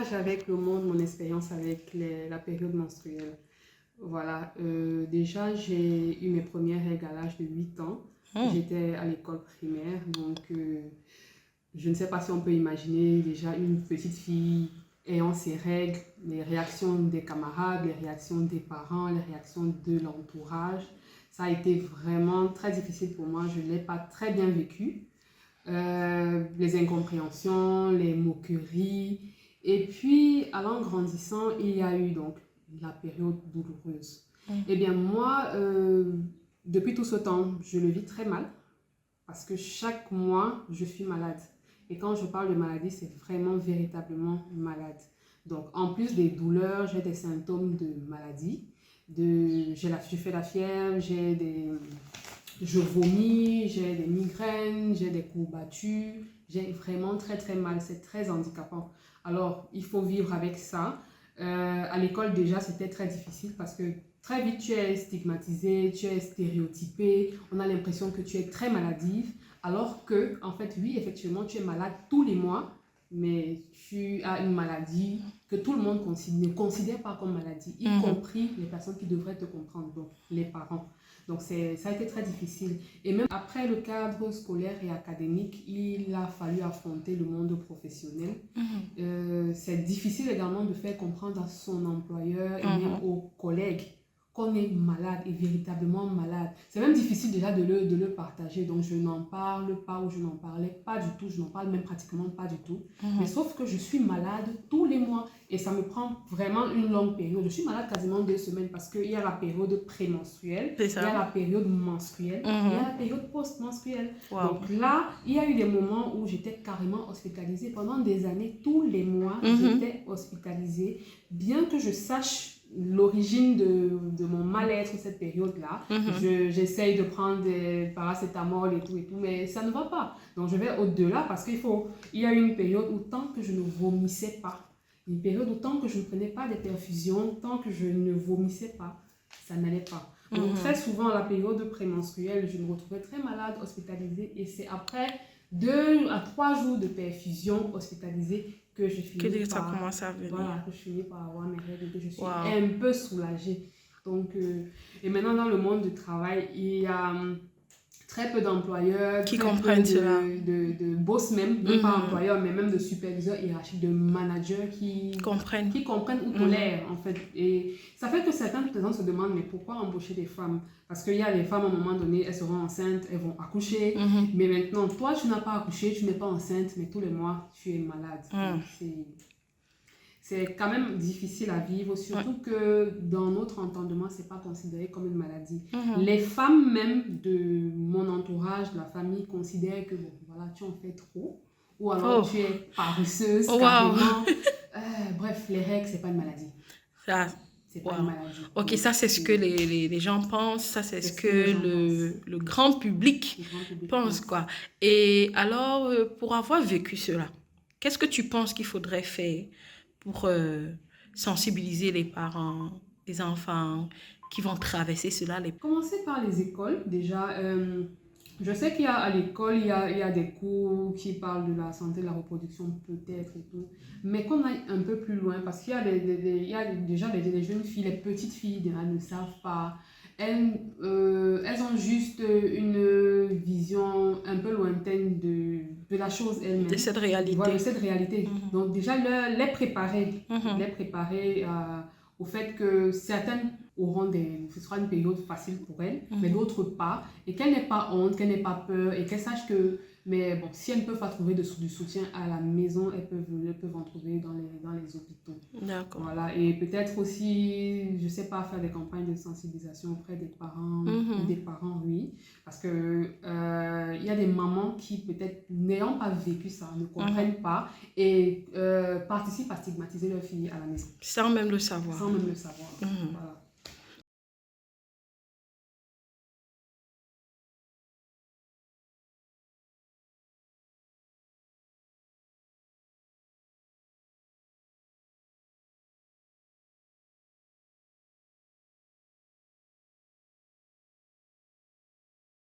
partage avec le monde mon expérience avec la période menstruelle. Voilà, déjà j'ai eu mes premières règles à l'âge de 8 ans. J'étais à l'école primaire, donc je ne sais pas si on peut imaginer déjà une petite fille ayant ses règles, les réactions des camarades, les réactions des parents, les réactions de l'entourage. Ça a été vraiment très difficile pour moi, je ne l'ai pas très bien vécu. Les incompréhensions, les moqueries. Et puis, allant grandissant, il y a eu donc la période douloureuse. Eh bien, moi, depuis tout ce temps, je le vis très mal parce que chaque mois, je suis malade. Et quand je parle de maladie, c'est vraiment véritablement malade. Donc, en plus des douleurs, j'ai des symptômes de maladie. Je fais la fièvre, je vomis, j'ai des migraines, j'ai des courbatures, j'ai vraiment très très mal, c'est très handicapant. Alors, il faut vivre avec ça. À l'école déjà, c'était très difficile parce que très vite, tu es stigmatisé, tu es stéréotypé, on a l'impression que tu es très maladive, alors que, en fait, oui, effectivement, tu es malade tous les mois, mais tu as une maladie que tout le monde ne considère pas comme maladie, y compris les personnes qui devraient te comprendre, donc les parents. Donc, ça a été très difficile. Et même après le cadre scolaire et académique, il a fallu affronter le monde professionnel. C'est difficile également de faire comprendre à son employeur et même aux collègues qu'on est malade et véritablement malade. C'est même difficile déjà de le partager. Donc, je n'en parle pas ou je n'en parlais pas du tout. Je n'en parle même pratiquement pas du tout. Mais sauf que je suis malade tous les mois et ça me prend vraiment une longue période. Je suis malade quasiment 2 semaines parce qu'il y a la période prémenstruelle, il y a la période menstruelle, il y a la période post-menstruelle. Wow. Donc là, il y a eu des moments où j'étais carrément hospitalisée. Pendant des années, tous les mois, j'étais hospitalisée. Bien que je sache l'origine de mon mal-être cette période-là, j'essaye de prendre des paracétamol et tout, mais ça ne va pas. Donc je vais au-delà parce il y a une période où tant que je ne vomissais pas, une période où tant que je ne prenais pas des perfusions, tant que je ne vomissais pas, ça n'allait pas. Donc très souvent, la période prémenstruelle, je me retrouvais très malade, hospitalisée, et c'est après 2 à 3 jours de perfusion hospitalisée que je finis ça commence à venir. Voilà, que je finis par avoir mes règles et que je suis un peu soulagée. Donc, et maintenant, dans le monde du travail, il y a très peu d'employeurs qui comprennent cela. De boss même pas employeurs, mais même de superviseurs hiérarchiques, de managers qui comprennent ou tolèrent, en fait. Et ça fait que certaines personnes se demandent, mais pourquoi embaucher des femmes? Parce qu'il y a les femmes, à un moment donné, elles seront enceintes, elles vont accoucher. Mais maintenant, toi, tu n'as pas accouché, tu n'es pas enceinte, mais tous les mois, tu es malade. C'est quand même difficile à vivre, surtout que dans notre entendement, ce n'est pas considéré comme une maladie. Les femmes même de mon entourage, de la famille, considèrent que bon, voilà, tu en fais trop, ou alors tu es paresseuse, carrément. Bref, les règles, ce n'est pas une maladie. C'est pas une maladie. Ok, ça c'est ce que les gens pensent, ça c'est ce que le grand public pense, quoi. Et alors, pour avoir vécu cela, qu'est-ce que tu penses qu'il faudrait faire pour sensibiliser les parents, les enfants qui vont traverser cela? Commencer par les écoles, déjà. Je sais qu'il y a à l'école, il y a des cours qui parlent de la santé de la reproduction, peut-être et tout. Mais qu'on aille un peu plus loin, parce qu'il y a déjà les jeunes filles, les petites filles, elles ne savent pas. Elles ont juste une vision un peu lointaine de la chose elle-même. De cette réalité. Voilà, de cette réalité. Donc déjà, les préparer, au fait que certaines ce sera une période facile pour elles, mais d'autres pas, et qu'elles n'aient pas honte, qu'elles n'aient pas peur, et qu'elles sachent que, mais bon, si elles ne peuvent pas trouver du soutien à la maison, elles peuvent en trouver dans les hôpitaux. D'accord. Voilà, et peut-être aussi, je sais pas, faire des campagnes de sensibilisation auprès des parents, ou des parents, oui, parce que il y a des mamans qui, peut-être, n'ayant pas vécu ça, ne comprennent pas, et participent à stigmatiser leur fille à la maison. Sans même le savoir. Sans même le savoir, voilà.